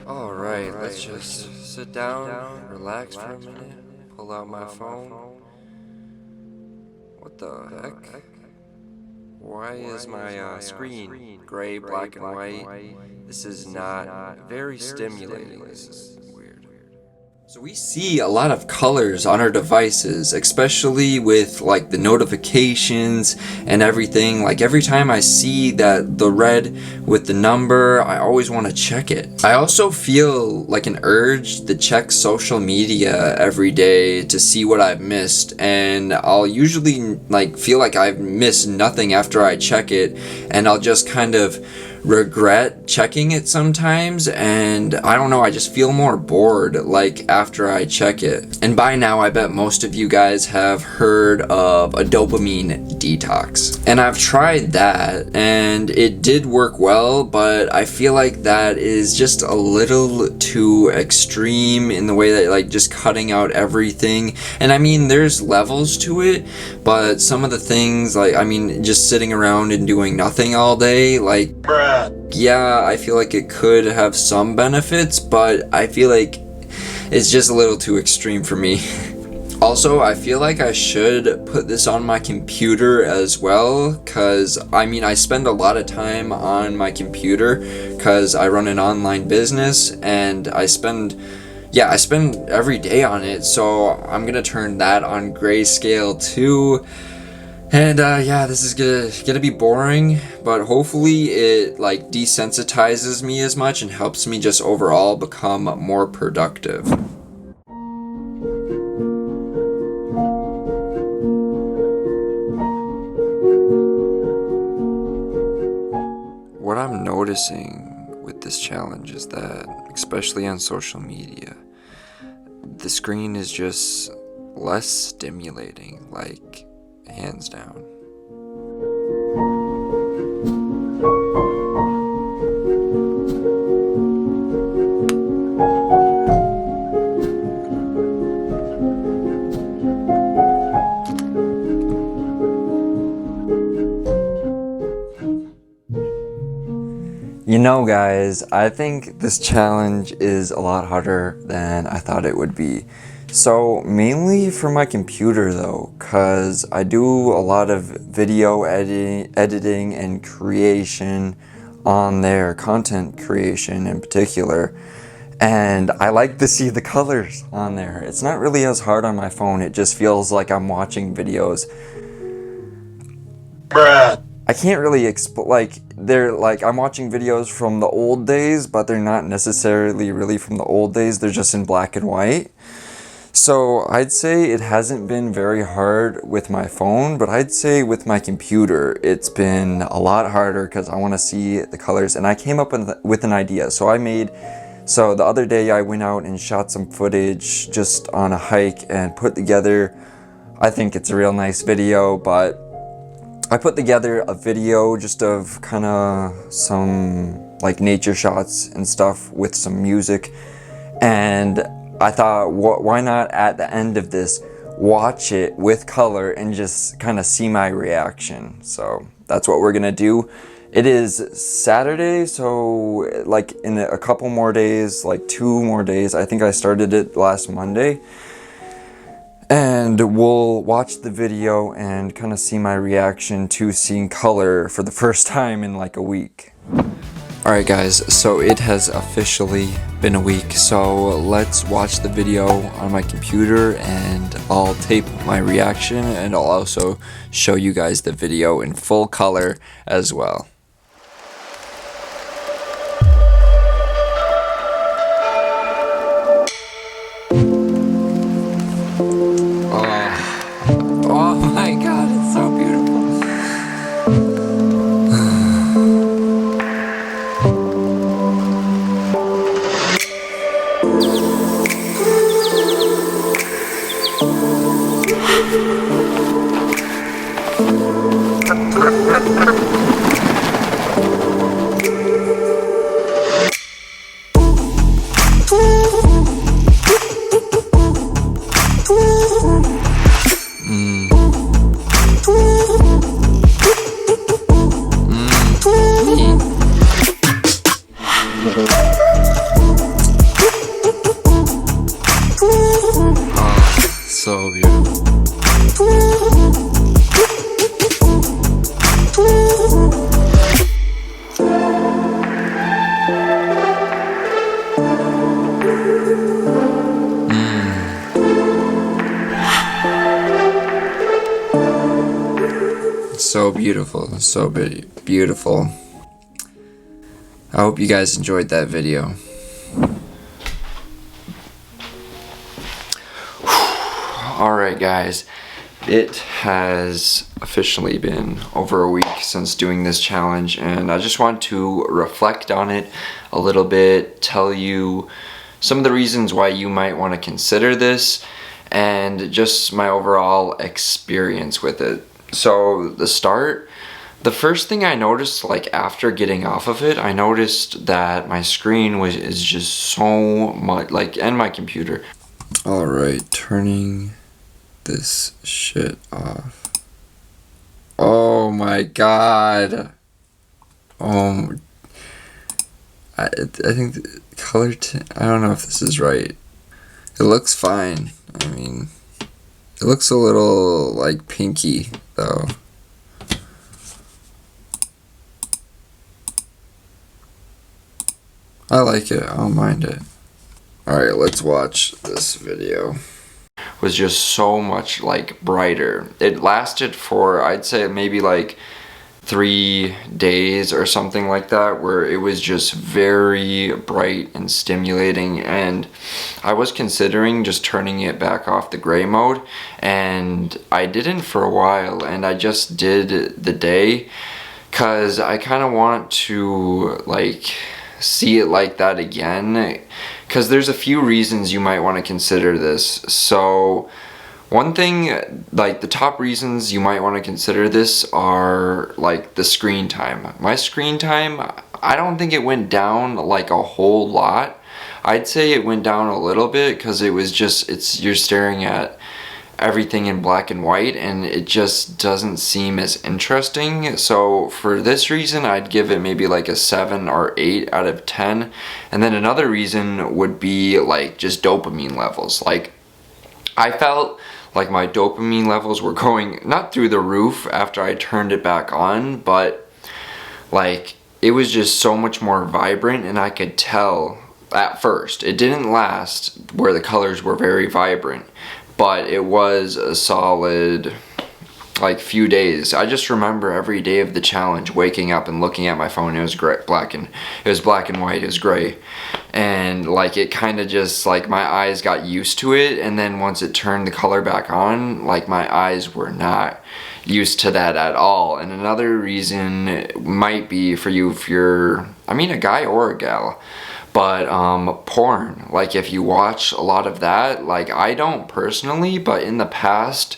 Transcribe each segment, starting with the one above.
Alright, let's just sit down, relax for a minute, pull out my phone. What the heck? Why is my screen gray, black, and white? This is not very stimulating. This is weird. So we see a lot of colors on our devices, especially with like the notifications and everything. Like every time I see that the red with the number, I always want to check it. I also feel like an urge to check social media every day to see what I've missed, and I'll usually like feel like I've missed nothing after I check it, and I'll just kind of regret checking it sometimes, and I don't know, I just feel more bored like after I check it. And by now I bet most of you guys have heard of a dopamine detox, and I've tried that and it did work well, but I feel like that is just a little too extreme in the way that like just cutting out everything. And I mean, there's levels to it, but some of the things, like I mean, just sitting around and doing nothing all day, like yeah, I feel like it could have some benefits, but I feel like it's just a little too extreme for me. Also, I feel like I should put this on my computer as well, because I mean, I spend a lot of time on my computer because I run an online business, and I spend every day on it, so I'm gonna turn that on Grayscale too. And yeah, this is gonna be boring, but hopefully it like desensitizes me as much and helps me just overall become more productive. What I'm noticing with this challenge is that, especially on social media, the screen is just less stimulating, like hands down. You know, guys, I think this challenge is a lot harder than I thought it would be. So mainly for my computer though, cause I do a lot of video editing and creation on there, content creation in particular, and I like to see the colors on there. It's not really as hard on my phone, it just feels like I'm watching videos. I can't really I'm watching videos from the old days, but they're not necessarily really from the old days, they're just in black and white. So I'd say it hasn't been very hard with my phone, but I'd say with my computer, it's been a lot harder because I want to see the colors. And I came up with an idea. So the other day I went out and shot some footage just on a hike and put together, I think it's a real nice video, but I put together a video just of kind of some like nature shots and stuff with some music. And I thought, why not at the end of this watch it with color and just kind of see my reaction. So that's what we're gonna do. It is Saturday, so like in a couple more days, like 2 more days, I think I started it last Monday, and we'll watch the video and kind of see my reaction to seeing color for the first time in like a week. Alright guys, so it has officially been a week, so let's watch the video on my computer and I'll tape my reaction, and I'll also show you guys the video in full color as well. Oh my god, it's so beautiful. So beautiful. So beautiful, so beautiful. I hope you guys enjoyed that video. Alright guys, it has officially been over a week since doing this challenge, and I just want to reflect on it a little bit, tell you some of the reasons why you might want to consider this, and just my overall experience with it. So the first thing I noticed, like after getting off of it, I noticed that my screen is just so much, like, and my computer. Alright, turning this shit off. Oh my god. I think the color I don't know if this is right. It looks fine. I mean, it looks a little like pinky though. I like it. I don't mind it. Alright, let's watch this video. Was just so much like brighter. It lasted for, I'd say, maybe like 3 days or something like that, where it was just very bright and stimulating, and I was considering just turning it back off the gray mode, and I didn't for a while, and I just did the day because I kind of want to like see it like that again, because there's a few reasons you might want to consider this. So one thing, like the top reasons you might want to consider this are like the screen time. My screen time, I don't think it went down like a whole lot. I'd say it went down a little bit because it was just, you're staring at everything in black and white, and it just doesn't seem as interesting. So for this reason, I'd give it maybe like a 7 or 8 out of 10. And then another reason would be like just dopamine levels. Like I felt like my dopamine levels were going not through the roof after I turned it back on, but like it was just so much more vibrant, and I could tell at first. It didn't last where the colors were very vibrant, but it was a solid like few days. I just remember every day of the challenge waking up and looking at my phone. It was black and white, it was gray, and like it kind of just like my eyes got used to it, and then once it turned the color back on, like my eyes were not used to that at all. And another reason might be for you if you're, I mean, a guy or a gal, but porn, like if you watch a lot of that, like I don't personally, but in the past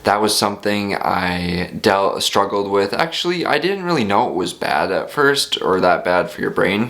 that was something I struggled with. Actually, I didn't really know it was bad at first, or that bad for your brain.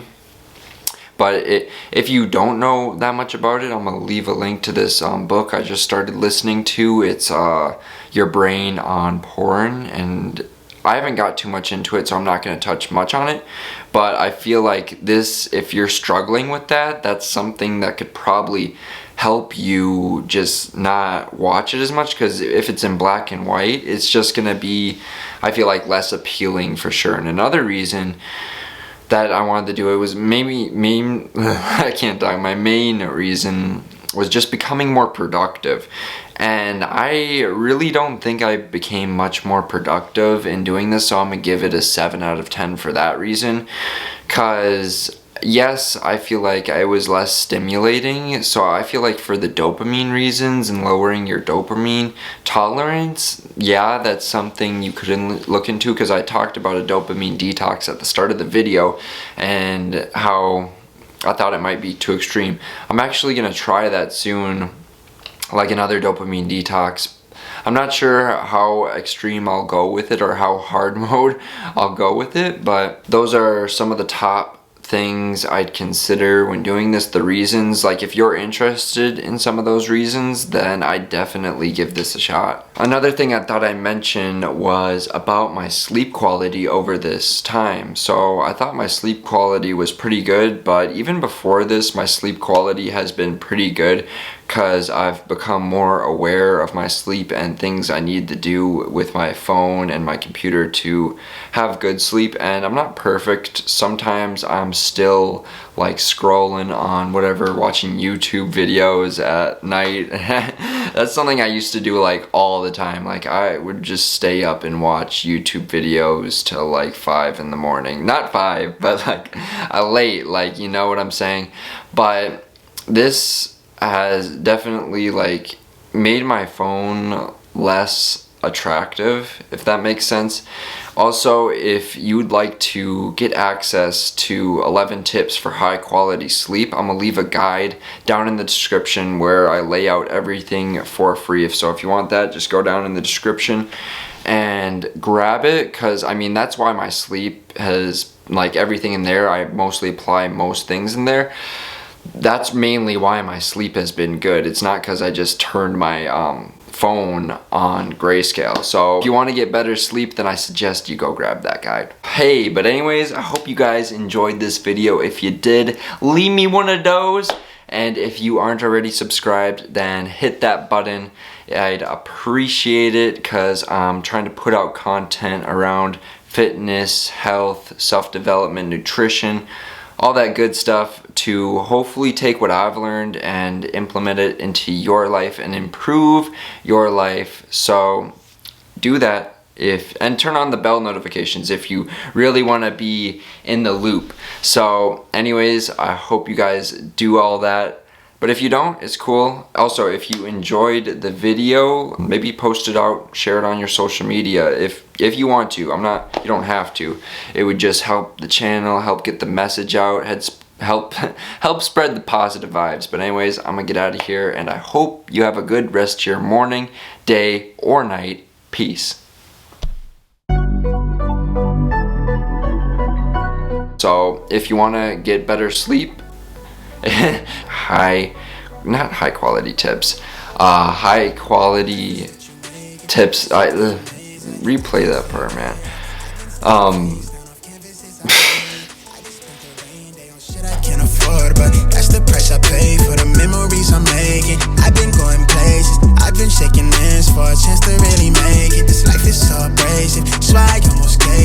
But if you don't know that much about it, I'm gonna leave a link to this book I just started listening to. It's Your Brain on Porn, and I haven't got too much into it, so I'm not going to touch much on it. But I feel like this, if you're struggling with that, that's something that could probably help you just not watch it as much, because if it's in black and white, it's just going to be, I feel like, less appealing for sure. And another reason that I wanted to do it was I can't talk. My main reason was just becoming more productive. And I really don't think I became much more productive in doing this, so I'm gonna give it a 7 out of 10 for that reason. Cause yes, I feel like I was less stimulating, so I feel like for the dopamine reasons and lowering your dopamine tolerance, yeah, that's something you could look into, because I talked about a dopamine detox at the start of the video and how I thought it might be too extreme. I'm actually gonna try that soon, like another dopamine detox. I'm not sure how extreme I'll go with it or how hard mode I'll go with it, but those are some of the top things I'd consider when doing this, the reasons. Like if you're interested in some of those reasons, then I'd definitely give this a shot. Another thing I thought I'd mention was about my sleep quality over this time. So I thought my sleep quality was pretty good, but even before this, my sleep quality has been pretty good because I've become more aware of my sleep and things I need to do with my phone and my computer to have good sleep. And I'm not perfect. Sometimes I'm still like scrolling on whatever, watching YouTube videos at night. That's something I used to do like all the time. Like I would just stay up and watch YouTube videos till like 5 in the morning. Not 5, but like late, like, you know what I'm saying? But this has definitely like made my phone less attractive, if that makes sense. Also, if you'd like to get access to 11 tips for high quality sleep, I'm gonna leave a guide down in the description where I lay out everything for free. So if you want that, just go down in the description and grab it, because I mean that's why my sleep has, like, everything in there, I mostly apply most things in there. That's mainly why my sleep has been good. It's not because I just turned my phone on Grayscale. So if you want to get better sleep, then I suggest you go grab that guide. Hey, but anyways, I hope you guys enjoyed this video. If you did, leave me one of those. And if you aren't already subscribed, then hit that button. I'd appreciate it, because I'm trying to put out content around fitness, health, self-development, nutrition, all that good stuff, to hopefully take what I've learned and implement it into your life and improve your life. So do that, and turn on the bell notifications if you really want to be in the loop. So anyways, I hope you guys do all that. But if you don't, it's cool. Also, if you enjoyed the video, maybe post it out, share it on your social media if you want to. You don't have to. It would just help the channel, help get the message out, help spread the positive vibes. But anyways, I'm gonna get out of here, and I hope you have a good rest of your morning, day, or night. Peace. So if you want to get better sleep, not high quality tips, high quality tips. Replay that part, man. But that's the price I pay for the memories I'm making. I've been going places, I've been shaking hands for a chance to really make it. This life is so abrasive, so I almost gave